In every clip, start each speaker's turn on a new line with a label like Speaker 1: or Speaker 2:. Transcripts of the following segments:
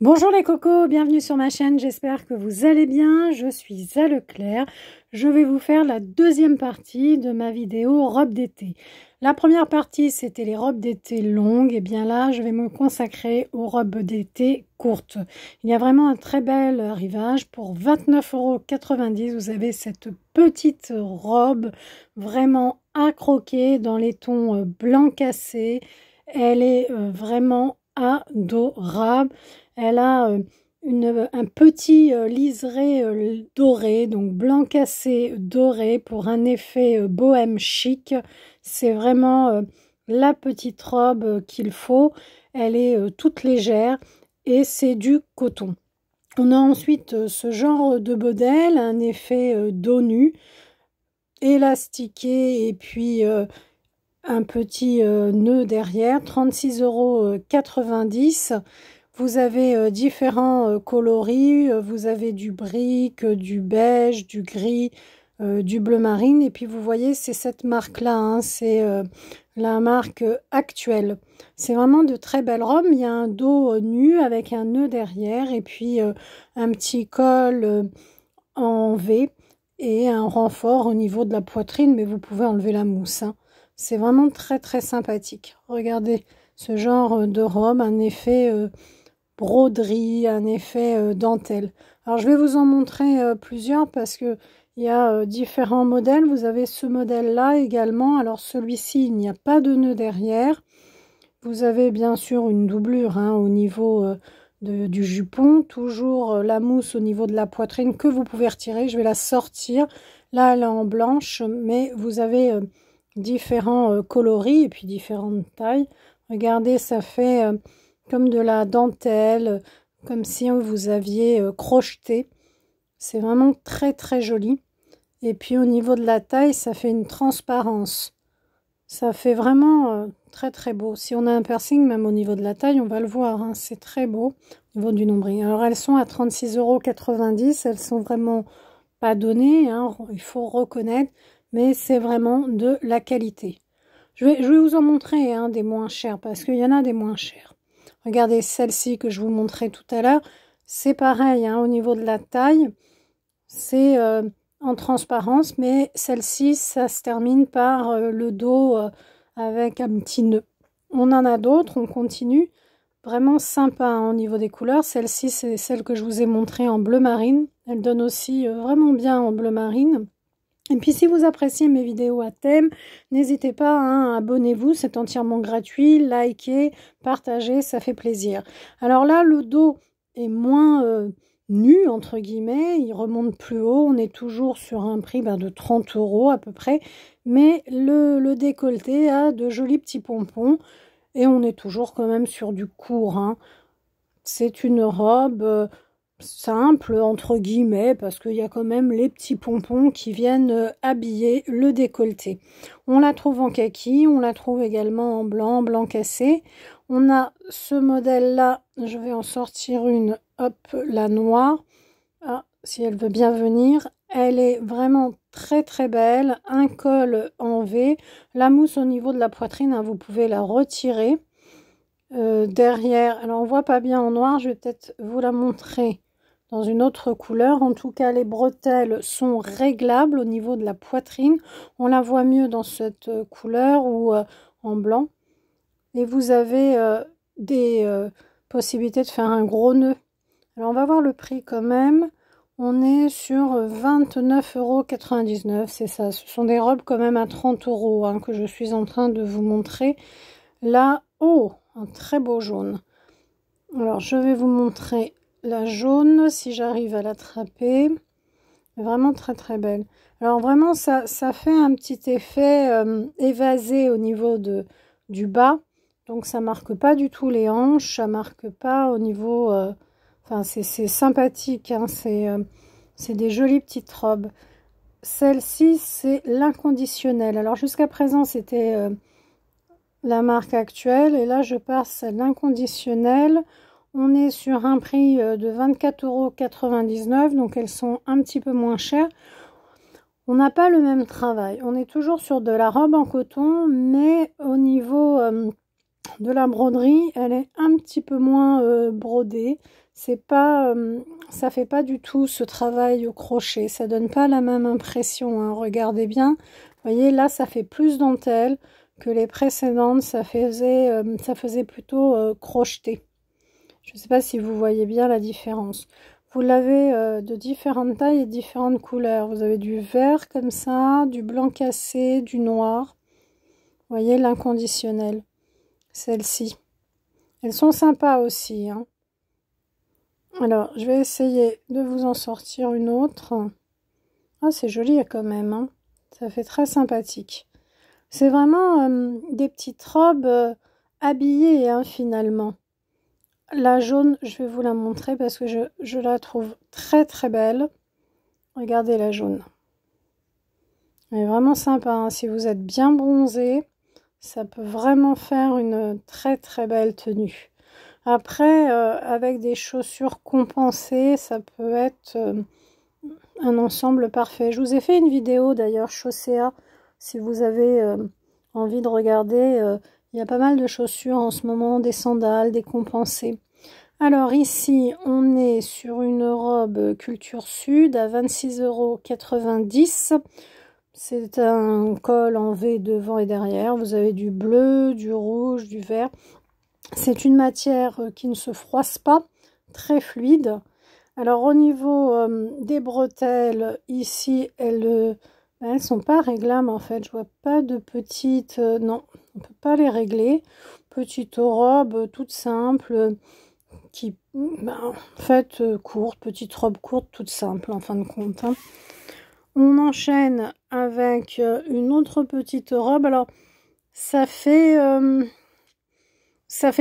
Speaker 1: Bonjour les cocos, bienvenue sur ma chaîne, j'espère que vous allez bien, je suis à Leclerc. Je vais vous faire la deuxième partie de ma vidéo robe d'été. La première partie c'était les robes d'été longues, et bien là je vais me consacrer aux robes d'été courtes. Il y a vraiment un très bel arrivage pour 29,90 €. Vous avez cette petite robe vraiment à croquer dans les tons blanc cassé. Elle est vraiment adorable. Elle a un petit liseré doré, donc blanc cassé doré pour un effet bohème chic. C'est vraiment la petite robe qu'il faut. Elle est toute légère et c'est du coton. On a ensuite ce genre de modèle, un effet dos nu, élastiqué et puis un petit nœud derrière, 36,90 €. Vous avez différents coloris, vous avez du brique, du beige, du gris, du bleu marine. Et puis vous voyez, c'est cette marque-là, hein, c'est la marque actuelle. C'est vraiment de très belles robes. Il y a un dos nu avec un nœud derrière et puis un petit col en V et un renfort au niveau de la poitrine, mais vous pouvez enlever la mousse, hein. C'est vraiment très très sympathique. Regardez ce genre de robe, un effet broderie, un effet dentelle. Alors je vais vous en montrer plusieurs parce que il y a différents modèles. Vous avez ce modèle là également. Alors celui-ci, il n'y a pas de nœud derrière. Vous avez bien sûr une doublure, hein, au niveau du jupon, toujours la mousse au niveau de la poitrine que vous pouvez retirer. Je vais la sortir. Là elle est en blanche, mais vous avez différents coloris et puis différentes tailles. Regardez, ça fait comme de la dentelle, comme si vous aviez crocheté. C'est vraiment très très joli. Et puis au niveau de la taille, ça fait une transparence. Ça fait vraiment très très beau. Si on a un piercing, même au niveau de la taille, on va le voir, hein, c'est très beau au niveau du nombril. Alors elles sont à 36,90 €. Elles sont vraiment pas données, hein, il faut reconnaître, mais c'est vraiment de la qualité. Je vais vous en montrer, hein, des moins chers parce qu'il y en a des moins chers. Regardez celle-ci que je vous montrais tout à l'heure. C'est pareil, hein, au niveau de la taille. C'est en transparence, mais celle-ci, ça se termine par le dos avec un petit nœud. On en a d'autres, on continue. Vraiment sympa, hein, au niveau des couleurs. Celle-ci, c'est celle que je vous ai montrée en bleu marine. Elle donne aussi vraiment bien en bleu marine. Et puis si vous appréciez mes vidéos à thème, n'hésitez pas, hein, abonnez-vous, c'est entièrement gratuit, likez, partagez, ça fait plaisir. Alors là, le dos est moins nu, entre guillemets, il remonte plus haut, on est toujours sur un prix de 30 € à peu près, mais le décolleté a de jolis petits pompons et on est toujours quand même sur du court, hein. C'est une robe simple entre guillemets parce qu'il y a quand même les petits pompons qui viennent habiller le décolleté. On la trouve en kaki, on la trouve également en blanc, blanc cassé. On a ce modèle là, je vais en sortir une, hop, la noire. Ah, si elle veut bien venir, elle est vraiment très très belle, un col en V, la mousse au niveau de la poitrine, hein, vous pouvez la retirer. Derrière, alors on voit pas bien en noir, je vais peut-être vous la montrer dans une autre couleur. En tout cas, les bretelles sont réglables au niveau de la poitrine. On la voit mieux dans cette couleur ou en blanc. Et vous avez des possibilités de faire un gros nœud. Alors, on va voir le prix quand même. On est sur 29,99 €, c'est ça. Ce sont des robes quand même à 30 € hein, que je suis en train de vous montrer. Là, oh, un très beau jaune. Alors, je vais vous montrer la jaune, si j'arrive à l'attraper. Vraiment très très belle. Alors vraiment, ça fait un petit effet évasé au niveau du bas. Donc ça marque pas du tout les hanches, ça marque pas au niveau... Enfin, c'est sympathique, hein, c'est des jolies petites robes. Celle-ci, c'est l'inconditionnel. Alors jusqu'à présent, c'était la marque actuelle. Et là, je passe à l'inconditionnel. On est sur un prix de 24,99 €, donc elles sont un petit peu moins chères. On n'a pas le même travail. On est toujours sur de la robe en coton, mais au niveau de la broderie, elle est un petit peu moins brodée. C'est pas, ça fait pas du tout ce travail au crochet. Ça donne pas la même impression, hein. Regardez bien. Vous voyez, là, ça fait plus dentelle que les précédentes. Ça faisait plutôt crocheté. Je ne sais pas si vous voyez bien la différence. Vous l'avez de différentes tailles et différentes couleurs. Vous avez du vert comme ça, du blanc cassé, du noir. Vous voyez l'inconditionnel. Celles-ci. Elles sont sympas aussi, hein. Alors, je vais essayer de vous en sortir une autre. Ah, c'est joli quand même, hein. Ça fait très sympathique. C'est vraiment des petites robes habillées, hein, finalement. La jaune, je vais vous la montrer parce que je la trouve très très belle. Regardez la jaune. Elle est vraiment sympa, hein. Si vous êtes bien bronzé, ça peut vraiment faire une très très belle tenue. Après, avec des chaussures compensées, ça peut être un ensemble parfait. Je vous ai fait une vidéo d'ailleurs, Chaussea, si vous avez envie de regarder. Il y a pas mal de chaussures en ce moment, des sandales, des compensées. Alors ici, on est sur une robe Culture Sud à 26,90 €. C'est un col en V devant et derrière. Vous avez du bleu, du rouge, du vert. C'est une matière qui ne se froisse pas, très fluide. Alors au niveau des bretelles, ici, elles sont pas réglables en fait. Je vois pas de petites... non, on peut pas les régler. Petite robe toute simple qui, en fait, courte, petite robe courte, toute simple en fin de compte, hein. On enchaîne avec une autre petite robe. Alors, ça fait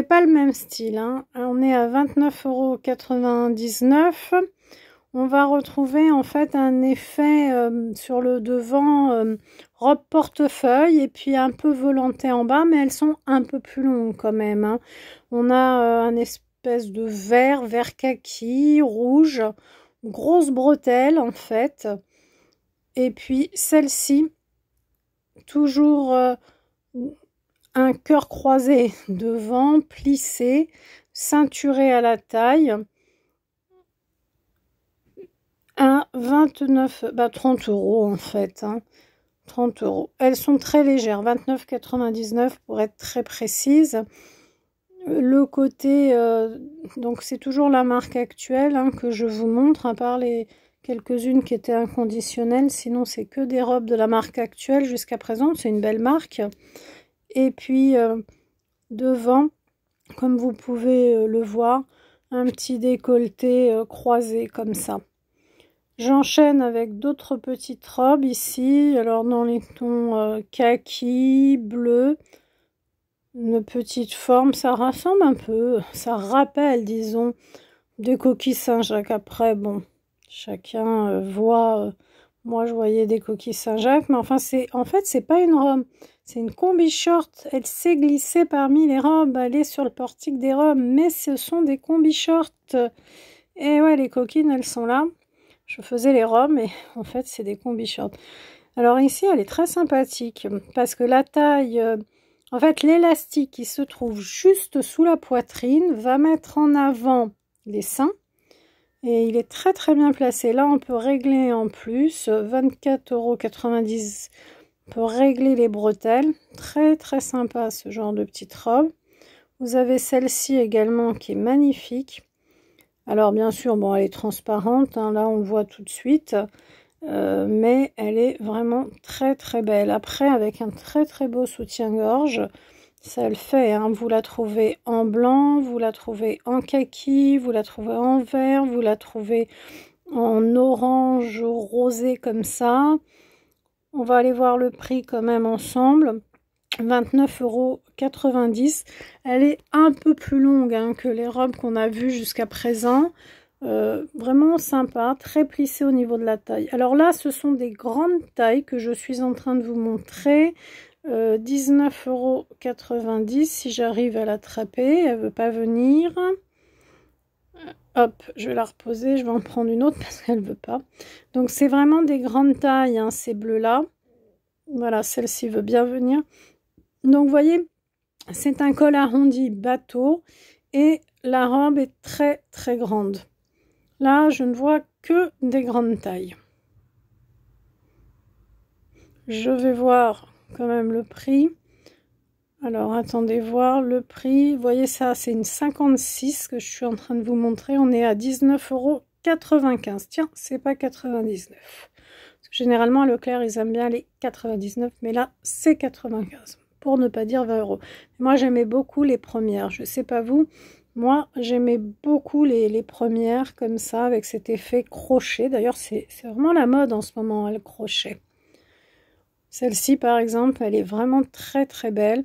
Speaker 1: pas le même style, hein. On est à 29,99 €. On va retrouver en fait un effet sur le devant, robe portefeuille et puis un peu volantée en bas, mais elles sont un peu plus longues quand même, hein. On a un espèce de vert kaki, rouge, grosse bretelle en fait. Et puis celle-ci, toujours un cœur croisé devant, plissé, ceinturé à la taille, à 30 € en fait, hein. 30 €. Elles sont très légères, 29,99 € pour être très précise. Le côté, donc c'est toujours la marque actuelle, hein, que je vous montre, à part les quelques-unes qui étaient inconditionnelles, sinon c'est que des robes de la marque actuelle jusqu'à présent, c'est une belle marque. Et puis devant, comme vous pouvez le voir, un petit décolleté croisé comme ça. J'enchaîne avec d'autres petites robes ici, alors dans les tons kaki, bleu, une petite forme, ça ressemble un peu, ça rappelle, disons, des coquilles Saint-Jacques. Après, bon, chacun voit, moi je voyais des coquilles Saint-Jacques, mais enfin, en fait, c'est pas une robe, c'est une combi short, elle s'est glissée parmi les robes, elle est sur le portique des robes, mais ce sont des combi shorts. Et ouais, les coquines, elles sont là. Je faisais les robes, mais en fait, c'est des combi shorts. Alors ici, elle est très sympathique parce que la taille, en fait, l'élastique qui se trouve juste sous la poitrine va mettre en avant les seins et il est très très bien placé. Là, on peut régler en plus, 24,90 € pour régler les bretelles. Très très sympa ce genre de petite robe. Vous avez celle-ci également qui est magnifique. Alors bien sûr, bon, elle est transparente, hein, là on le voit tout de suite, mais elle est vraiment très très belle. Après, avec un très très beau soutien-gorge, ça le fait, hein. Vous la trouvez en blanc, vous la trouvez en kaki, vous la trouvez en vert, vous la trouvez en orange rosé comme ça. On va aller voir le prix quand même ensemble. 29,90 €. Elle est un peu plus longue, hein, que les robes qu'on a vues jusqu'à présent. Vraiment sympa, très plissée au niveau de la taille. Alors là, ce sont des grandes tailles que je suis en train de vous montrer. 19,90 € si j'arrive à l'attraper. Elle veut pas venir. Hop, je vais la reposer. Je vais en prendre une autre parce qu'elle veut pas. Donc c'est vraiment des grandes tailles, hein, ces bleus là. Voilà, celle-ci veut bien venir. Donc, vous voyez, C'est un col arrondi bateau et la robe est très très grande. Là, je ne vois que des grandes tailles. Je vais voir quand même le prix. Alors, attendez voir le prix. Vous voyez ça, c'est une 56 que je suis en train de vous montrer. On est à 19,95 €. Tiens, c'est pas 99. Généralement, à Leclerc, ils aiment bien les 99, mais là, c'est 95, pour ne pas dire 20 €. Moi, j'aimais beaucoup les premières. Je sais pas vous, moi, j'aimais beaucoup les premières, comme ça, avec cet effet crochet. D'ailleurs, c'est vraiment la mode en ce moment, le crochet. Celle-ci, par exemple, elle est vraiment très très belle,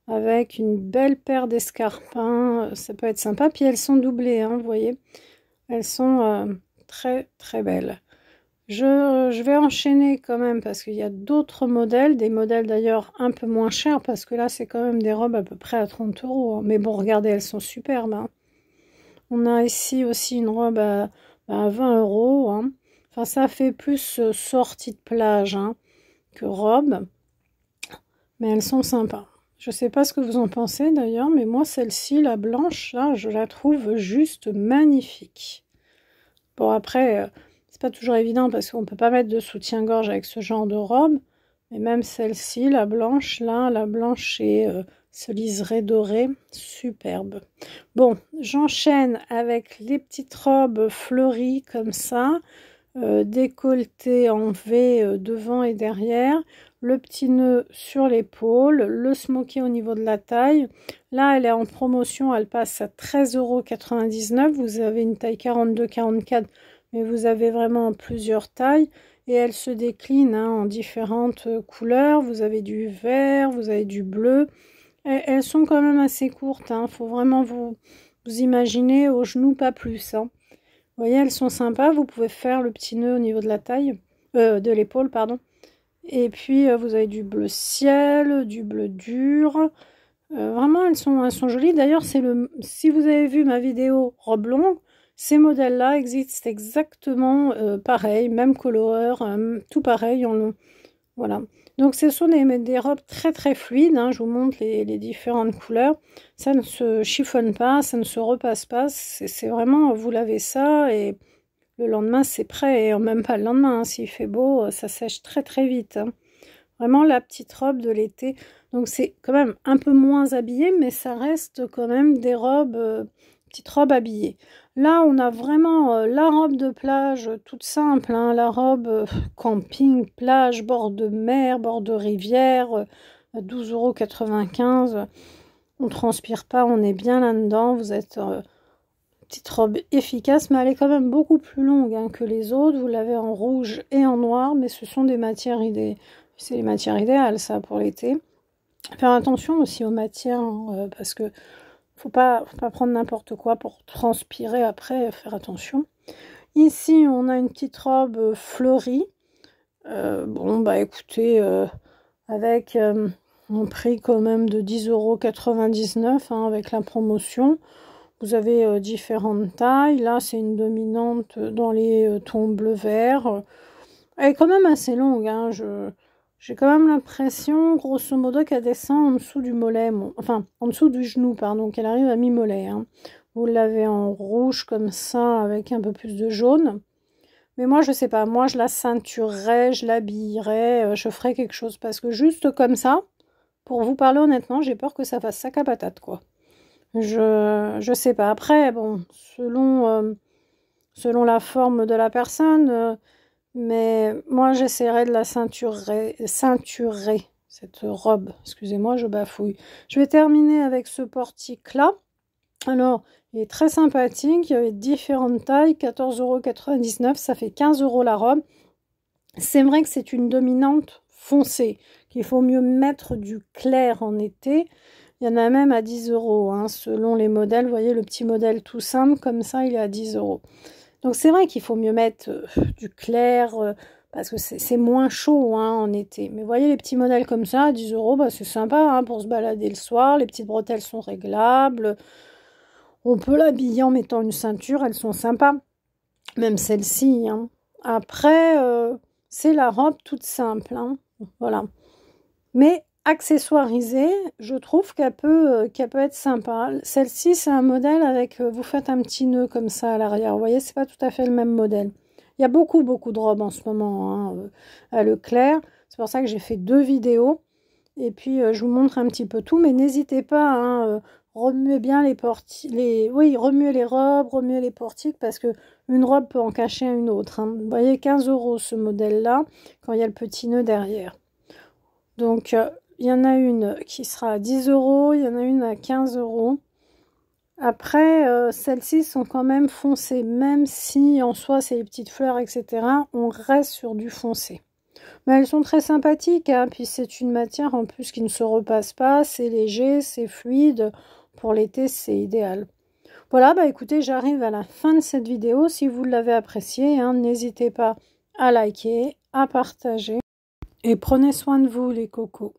Speaker 1: avec une belle paire d'escarpins. Ça peut être sympa. Puis elles sont doublées, hein, vous voyez. Elles sont très très belles. Je vais enchaîner quand même parce qu'il y a d'autres modèles, des modèles d'ailleurs un peu moins chers parce que là c'est quand même des robes à peu près à 30 €. Hein. Mais bon, regardez, elles sont superbes. Hein. On a ici aussi une robe à 20 €. Hein. Enfin, ça fait plus sortie de plage hein, que robe. Mais elles sont sympas. Je sais pas ce que vous en pensez d'ailleurs, mais moi celle-ci, la blanche, là, je la trouve juste magnifique. Bon après... c'est pas toujours évident parce qu'on peut pas mettre de soutien-gorge avec ce genre de robe. Mais même celle-ci, la blanche, là, la blanche et ce liseré doré, superbe. Bon, j'enchaîne avec les petites robes fleuries comme ça, décolletées en V devant et derrière, le petit nœud sur l'épaule, le smoké au niveau de la taille. Là, elle est en promotion, elle passe à 13,99 €. Vous avez une taille 42-44, mais vous avez vraiment plusieurs tailles et elle se décline hein, en différentes couleurs. Vous avez du vert, vous avez du bleu. Et elles sont quand même assez courtes. Hein. Faut vraiment vous imaginer au genou, pas plus. Hein. Vous voyez, elles sont sympas. Vous pouvez faire le petit nœud au niveau de la taille, de l'épaule, pardon. Et puis, vous avez du bleu ciel, du bleu dur. Vraiment, elles sont jolies. D'ailleurs, si vous avez vu ma vidéo robe longue, ces modèles-là existent exactement pareil, même couleur, tout pareil. Voilà. Donc, ce sont des robes très très fluides. Hein. Je vous montre les différentes couleurs. Ça ne se chiffonne pas, ça ne se repasse pas. C'est vraiment, vous lavez ça et le lendemain, c'est prêt. Et même pas le lendemain, hein. S'il fait beau, ça sèche très très vite. Hein. Vraiment la petite robe de l'été. Donc c'est quand même un peu moins habillé, mais ça reste quand même des robes, petites robes habillées. Là, on a vraiment la robe de plage toute simple, hein, la robe camping, plage, bord de mer, bord de rivière, 12,95 €. On ne transpire pas, on est bien là-dedans. Vous êtes petite robe efficace, mais elle est quand même beaucoup plus longue hein, que les autres. Vous l'avez en rouge et en noir, mais ce sont des matières idéales. C'est les matières idéales, ça, pour l'été. Faire attention aussi aux matières, hein, parce que faut pas prendre n'importe quoi pour transpirer après, faire attention. Ici, on a une petite robe fleurie. Bon, bah écoutez, avec un prix quand même de 10,99 € hein, avec la promotion. Vous avez différentes tailles. Là, c'est une dominante dans les tons bleu-vert. Elle est quand même assez longue, hein, j'ai quand même l'impression, grosso modo, qu'elle descend en dessous du mollet, enfin, en dessous du genou, pardon, qu'elle arrive à mi-mollet. Hein. Vous l'avez en rouge comme ça, avec un peu plus de jaune. Mais moi, je sais pas, moi, je la ceinturerais, je l'habillerais, je ferais quelque chose. Parce que juste comme ça, pour vous parler honnêtement, j'ai peur que ça fasse sac à patate, quoi. Je sais pas. Après, bon, selon la forme de la personne... mais moi, j'essaierai de la ceinturer cette robe. Excusez-moi, je bafouille. Je vais terminer avec ce portique-là. Alors, il est très sympathique. Il y avait différentes tailles. 14,99 €. Ça fait 15 € la robe. C'est vrai que c'est une dominante foncée. Qu'il faut mieux mettre du clair en été. Il y en a même à 10 € hein, selon les modèles. Vous voyez, le petit modèle tout simple, comme ça, il est à 10 €. Donc c'est vrai qu'il faut mieux mettre du clair parce que c'est moins chaud hein, en été. Mais vous voyez les petits modèles comme ça à 10 €, bah, c'est sympa hein, pour se balader le soir. Les petites bretelles sont réglables. On peut l'habiller en mettant une ceinture, elles sont sympas. Même celle-ci. Hein. Après, c'est la robe toute simple. Hein. Voilà. Mais accessoirisée, je trouve qu'elle peut être sympa. Celle-ci, c'est un modèle avec, vous faites un petit nœud comme ça à l'arrière. Vous voyez, c'est pas tout à fait le même modèle. Il y a beaucoup, beaucoup de robes en ce moment hein, à Leclerc. C'est pour ça que j'ai fait 2 vidéos. Et puis, je vous montre un petit peu tout. Mais n'hésitez pas, hein, remuez bien les portiques. Oui, remuez les robes, remuez les portiques parce que une robe peut en cacher une autre. Hein. Vous voyez, 15 € ce modèle-là, quand il y a le petit nœud derrière. Donc, il y en a une qui sera à 10 €, il y en a une à 15 €. Après, celles-ci sont quand même foncées, même si en soi c'est les petites fleurs, etc. On reste sur du foncé. Mais elles sont très sympathiques, hein. Puis c'est une matière en plus qui ne se repasse pas, c'est léger, c'est fluide. Pour l'été, c'est idéal. Voilà, bah écoutez, j'arrive à la fin de cette vidéo. Si vous l'avez appréciée, hein, n'hésitez pas à liker, à partager. Et prenez soin de vous les cocos.